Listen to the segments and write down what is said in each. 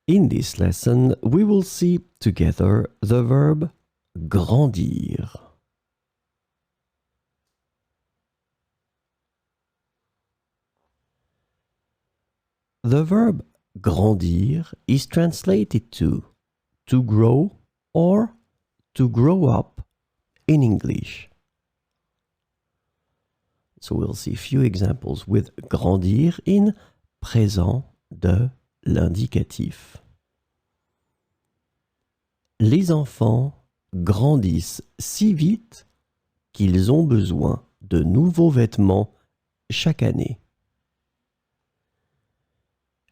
In this lesson, we will see together the verb grandir. The verb grandir is translated to grow or to grow up in English. So we'll see a few examples with grandir in présent de l'indicatif. Les enfants grandissent si vite qu'ils ont besoin de nouveaux vêtements chaque année.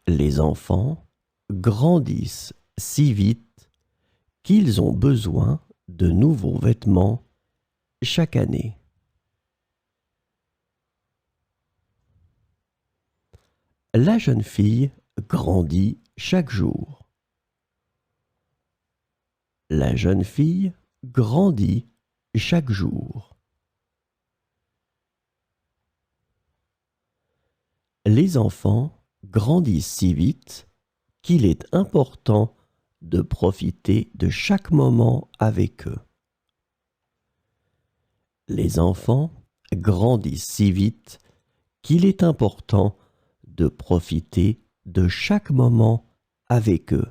Les enfants grandissent si vite qu'ils ont besoin de nouveaux vêtements chaque année. La jeune fille grandit chaque jour. La jeune fille grandit chaque jour. Les enfants grandissent si vite qu'il est important de profiter de chaque moment avec eux. Les enfants grandissent si vite qu'il est important de profiter de chaque moment avec eux.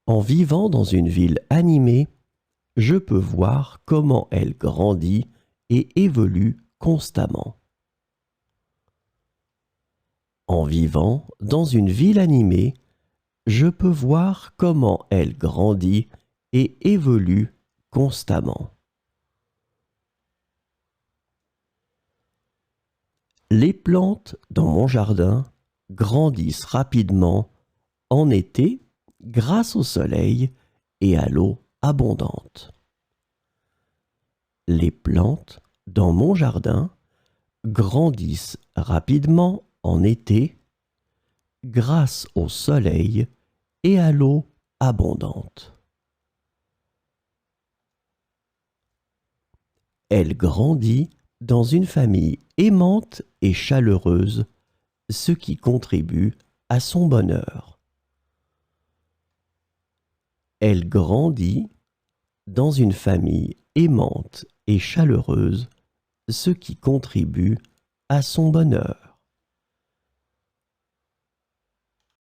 En vivant dans une ville animée, je peux voir comment elle grandit et évolue constamment. En vivant dans une ville animée, je peux voir comment elle grandit et évolue constamment. Les plantes dans mon jardin grandissent rapidement en été grâce au soleil et à l'eau abondante. Les plantes dans mon jardin grandissent rapidement en été grâce au soleil et à l'eau abondante. Elle grandit dans une famille aimante et chaleureuse, ce qui contribue à son bonheur. Elle grandit dans une famille aimante et chaleureuse, ce qui contribue à son bonheur.